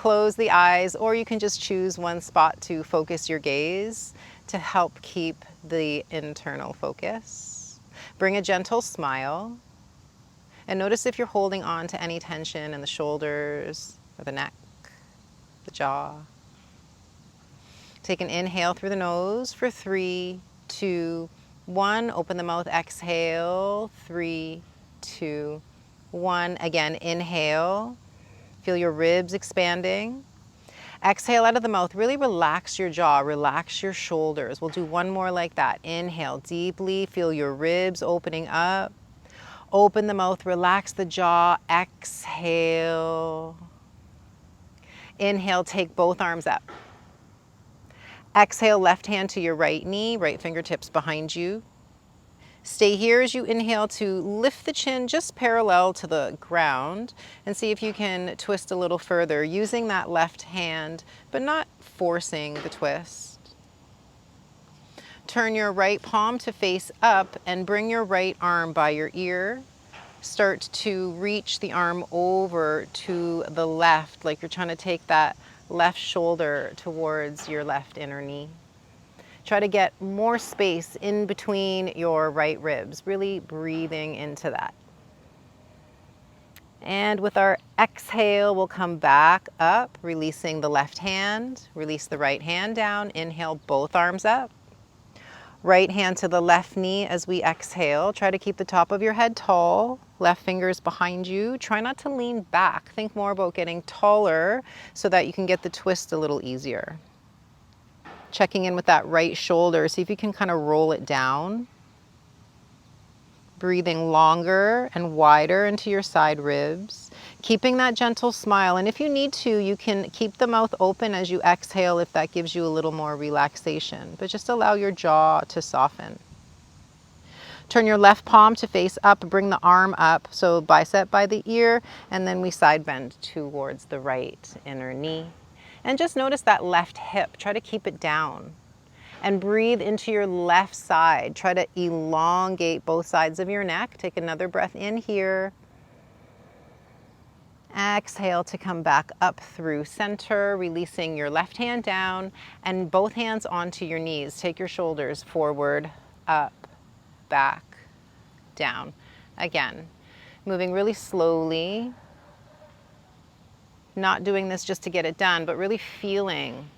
close the eyes, or you can just choose one spot to focus your gaze to help keep the internal focus. Bring a gentle smile, and notice if you're holding on to any tension in the shoulders or the neck, the jaw. Take an inhale through the nose for 3, 2, 1. Open the mouth, exhale, 3, 2, 1. Again, inhale. Feel your ribs expanding. Exhale out of the mouth. Really relax your jaw, relax your shoulders. We'll do one more like that. Inhale deeply, feel your ribs opening up. Open the mouth, relax the jaw. Exhale. Inhale, take both arms up. Exhale, left hand to your right knee, right fingertips behind you. Stay here as you inhale to lift the chin just parallel to the ground, and see if you can twist a little further using that left hand, but not forcing the twist. Turn your right palm to face up and bring your right arm by your ear. Start to reach the arm over to the left, like you're trying to take that left shoulder towards your left inner knee. Try to get more space in between your right ribs, really breathing into that. And with our exhale, we'll come back up, releasing the left hand, release the right hand down, inhale both arms up. Right hand to the left knee as we exhale. Try to keep the top of your head tall, left fingers behind you. Try not to lean back. Think more about getting taller so that you can get the twist a little easier. Checking in with that right shoulder. See if you can kind of roll it down. Breathing longer and wider into your side ribs. Keeping that gentle smile. And if you need to, you can keep the mouth open as you exhale if that gives you a little more relaxation. But just allow your jaw to soften. Turn your left palm to face up. Bring the arm up. So bicep by the ear. And then we side bend towards the right inner knee. And just notice that left hip. Try to keep it down. And breathe into your left side. Try to elongate both sides of your neck. Take another breath in here. Exhale to come back up through center, releasing your left hand down and both hands onto your knees. Take your shoulders forward, up, back, down. Again, moving really slowly. Not doing this just to get it done, but really feeling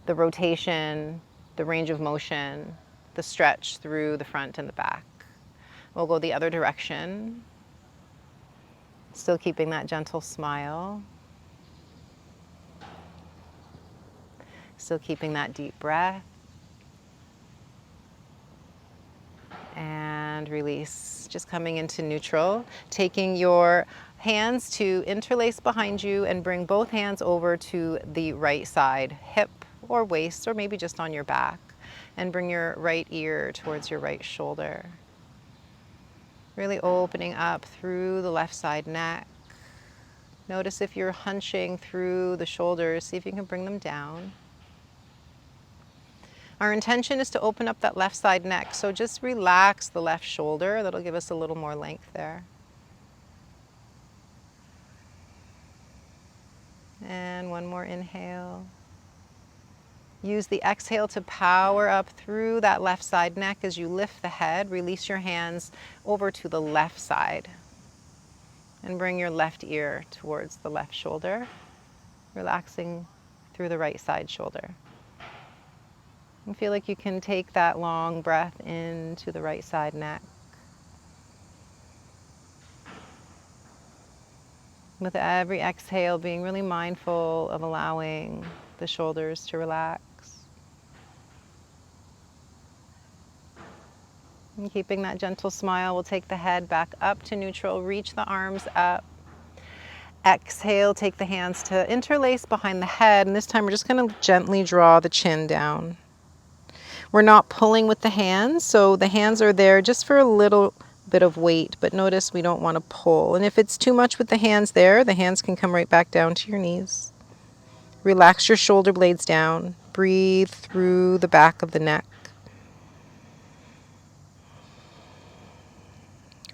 the rotation, the range of motion, the stretch through the front and the back. We'll go the other direction. Still keeping that gentle smile. Still keeping that deep breath. And release. Just coming into neutral. Taking your hands to interlace behind you and bring both hands over to the right side, hip or waist, or maybe just on your back. And bring your right ear towards your right shoulder. Really opening up through the left side neck. Notice if you're hunching through the shoulders, see if you can bring them down. Our intention is to open up that left side neck, so just relax the left shoulder. That'll give us a little more length there. And one more inhale. Use the exhale to power up through that left side neck as you lift the head. Release your hands over to the left side. And bring your left ear towards the left shoulder, relaxing through the right side shoulder. And feel like you can take that long breath into the right side neck. With every exhale, being really mindful of allowing the shoulders to relax. And keeping that gentle smile, we'll take the head back up to neutral, reach the arms up. Exhale, take the hands to interlace behind the head, and this time we're just going to gently draw the chin down. We're not pulling with the hands, so the hands are there just for a little bit of weight, but notice we don't want to pull. And if it's too much with the hands there, the hands can come right back down to your knees. Relax your shoulder blades down. Breathe through the back of the neck.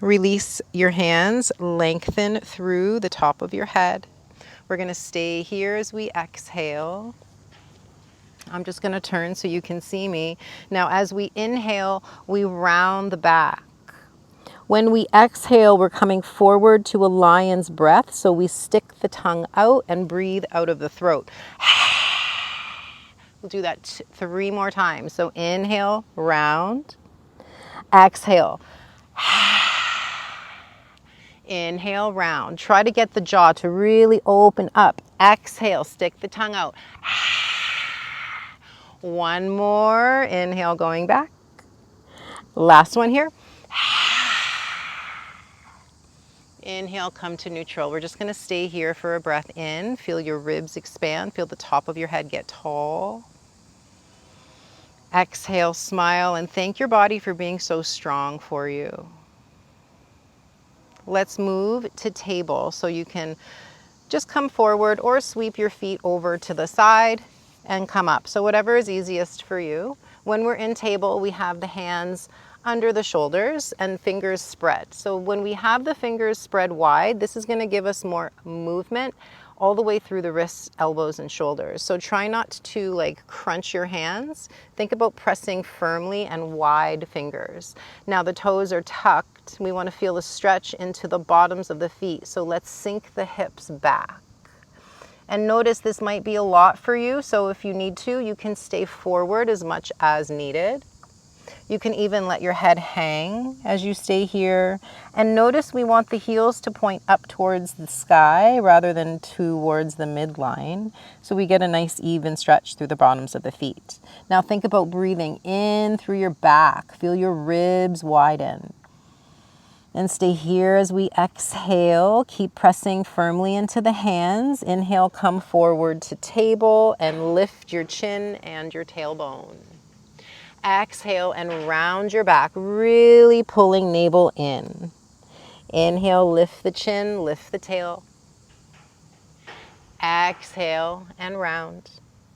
Release your hands, lengthen through the top of your head. We're going to stay here as we exhale. I'm just going to turn so you can see me. Now, as we inhale, we round the back. When we exhale, we're coming forward to a lion's breath. So we stick the tongue out and breathe out of the throat. We'll do that 3 more times. So inhale, round. Exhale. Inhale, round. Try to get the jaw to really open up. Exhale, stick the tongue out. One more. Inhale, going back. Last one here. Inhale, come to neutral. We're just going to stay here for a breath in. Feel your ribs expand. Feel the top of your head get tall. Exhale, smile, and thank your body for being so strong for you. Let's move to table. So you can just come forward or sweep your feet over to the side and come up. So whatever is easiest for you. When we're in table, we have the hands under the shoulders and fingers spread. So when we have the fingers spread wide, this is going to give us more movement all the way through the wrists, elbows, and shoulders. So try not to like crunch your hands. Think about pressing firmly and wide fingers. Now the toes are tucked. We want to feel a stretch into the bottoms of the feet. So let's sink the hips back. And notice this might be a lot for you. So if you need to, you can stay forward as much as needed. You can even let your head hang as you stay here. And notice we want the heels to point up towards the sky rather than towards the midline. So we get a nice even stretch through the bottoms of the feet. Now think about breathing in through your back. Feel your ribs widen. And stay here as we exhale. Keep pressing firmly into the hands. Inhale, come forward to table and lift your chin and your tailbone. Exhale and round your back, really pulling navel in. Inhale, lift the chin, lift the tail. Exhale and round.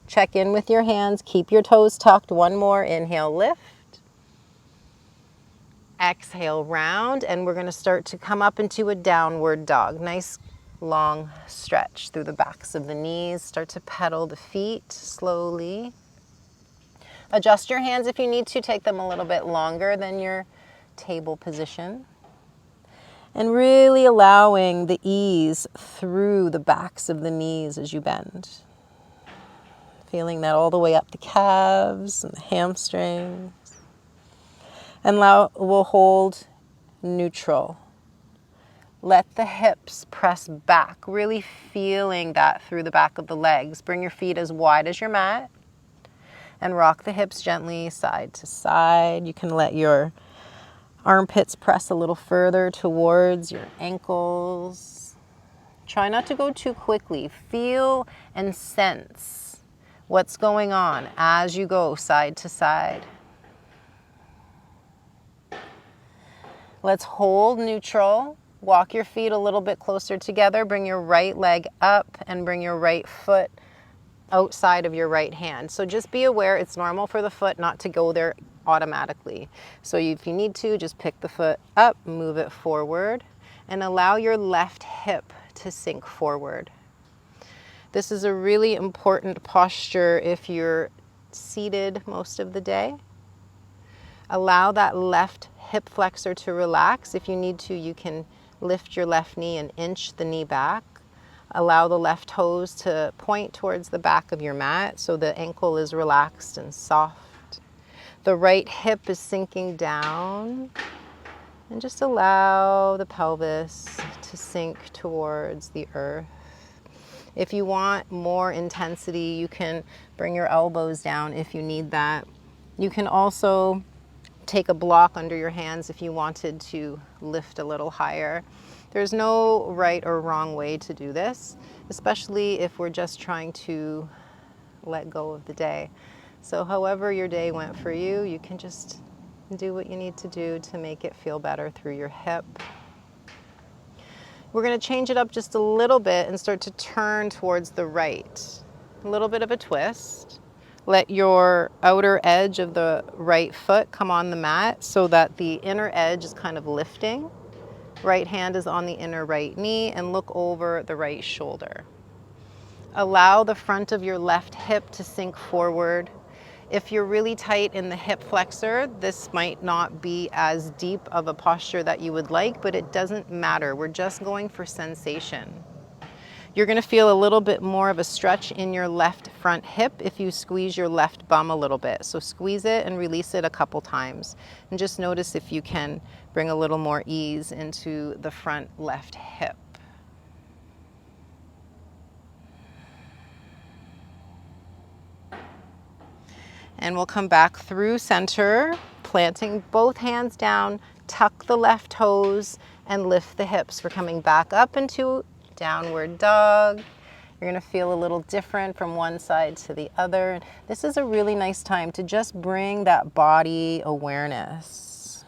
Check in with your hands, keep your toes tucked. One more, inhale, lift. Exhale, round, and we're going to start to come up into a downward dog. Nice long stretch through the backs of the knees. Start to pedal the feet slowly. Adjust your hands if you need to. Take them a little bit longer than your table position. And really allowing the ease through the backs of the knees as you bend. Feeling that all the way up the calves and the hamstrings. And now we'll hold neutral. Let the hips press back, really feeling that through the back of the legs. Bring your feet as wide as your mat. And rock the hips gently side to side. You can let your armpits press a little further towards your ankles. Try not to go too quickly. Feel and sense what's going on as you go side to side. Let's hold neutral. Walk your feet a little bit closer together. Bring your right leg up and bring your right foot outside of your right hand. So just be aware it's normal for the foot not to go there automatically. So if you need to, just pick the foot up, move it forward, and allow your left hip to sink forward. This is a really important posture if you're seated most of the day. Allow that left hip flexor to relax. If you need to, you can lift your left knee and inch the knee back. Allow the left toes to point towards the back of your mat so the ankle is relaxed and soft. The right hip is sinking down. And just allow the pelvis to sink towards the earth. If you want more intensity, you can bring your elbows down if you need that. You can also take a block under your hands if you wanted to lift a little higher. There's no right or wrong way to do this, especially if we're just trying to let go of the day. So however your day went for you, you can just do what you need to do to make it feel better through your hip. We're going to change it up just a little bit and start to turn towards the right. A little bit of a twist. Let your outer edge of the right foot come on the mat so that the inner edge is kind of lifting. Right hand is on the inner right knee and look over the right shoulder. Allow the front of your left hip to sink forward. If you're really tight in the hip flexor, this might not be as deep of a posture that you would like, but it doesn't matter. We're just going for sensation. You're going to feel a little bit more of a stretch in your left front hip if you squeeze your left bum a little bit. So squeeze it and release it a couple times. And just notice if you can bring a little more ease into the front left hip. And we'll come back through center, planting both hands down, tuck the left toes, and lift the hips. We're coming back up into downward dog. You're gonna feel a little different from one side to the other. This is a really nice time to just bring that body awareness.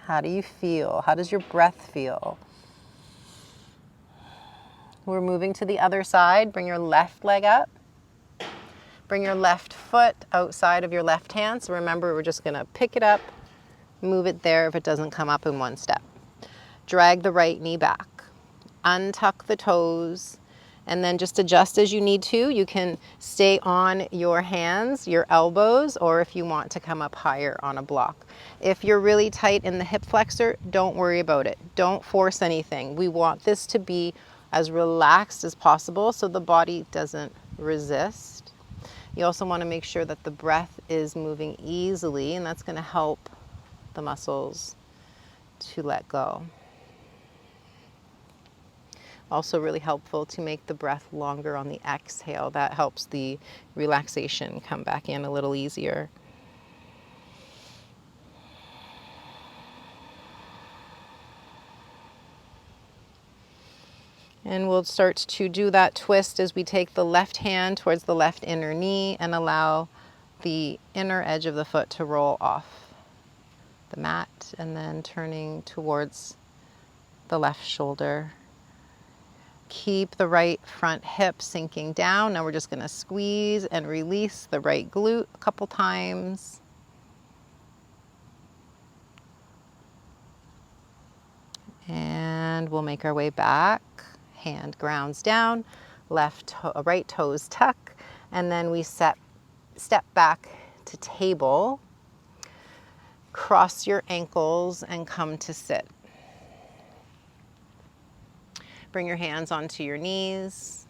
How do you feel? How does your breath feel? We're moving to the other side. Bring your left leg up. Bring your left foot outside of your left hand. So remember, we're just gonna pick it up, move it there if it doesn't come up in one step. Drag the right knee back. Untuck the toes, and then just adjust as you need to. You can stay on your hands, your elbows, or if you want to come up higher on a block. If you're really tight in the hip flexor, don't worry about it. Don't force anything. We want this to be as relaxed as possible so the body doesn't resist. You also want to make sure that the breath is moving easily, and that's going to help the muscles to let go. Also really helpful to make the breath longer on the exhale. That helps the relaxation come back in a little easier. And we'll start to do that twist as we take the left hand towards the left inner knee and allow the inner edge of the foot to roll off the mat, and then turning towards the left shoulder. Keep the right front hip sinking down. Now we're just going to squeeze and release the right glute a couple times. And we'll make our way back. Hand grounds down, right toes tuck, and then we step back to table. Cross your ankles and come to sit. Bring your hands onto your knees.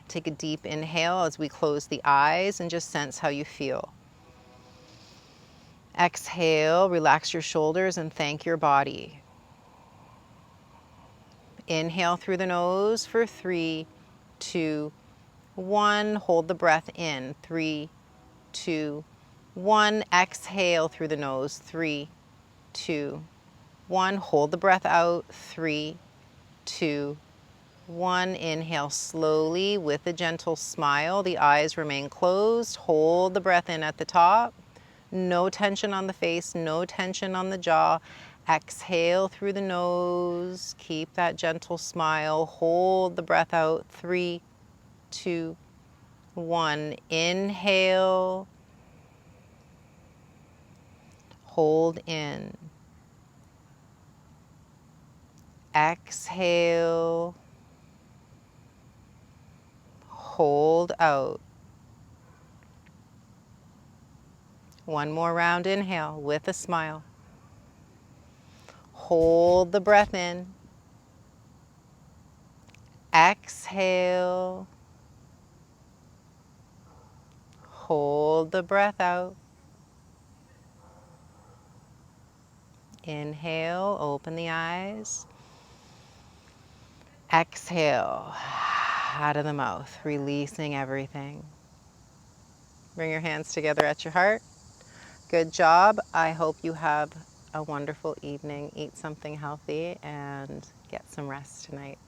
Take a deep inhale as we close the eyes and just sense how you feel. Exhale, relax your shoulders and thank your body. Inhale through the nose for 3, 2, 1. Hold the breath in. 3, 2, 1. Exhale through the nose. 3, 2, 1. Hold the breath out. 3, 2, 1. Inhale slowly with a gentle smile. The eyes remain closed. Hold the breath in at the top. No tension on the face, no tension on the jaw. Exhale through the nose. Keep that gentle smile. Hold the breath out. 3, 2, 1. Inhale. Hold in. Exhale. Hold out. One more round. Inhale with a smile. Hold the breath in. Exhale. Hold the breath out. Inhale, open the eyes. Exhale, out of the mouth, releasing everything. Bring your hands together at your heart. Good job. I hope you have a wonderful evening. Eat something healthy and get some rest tonight.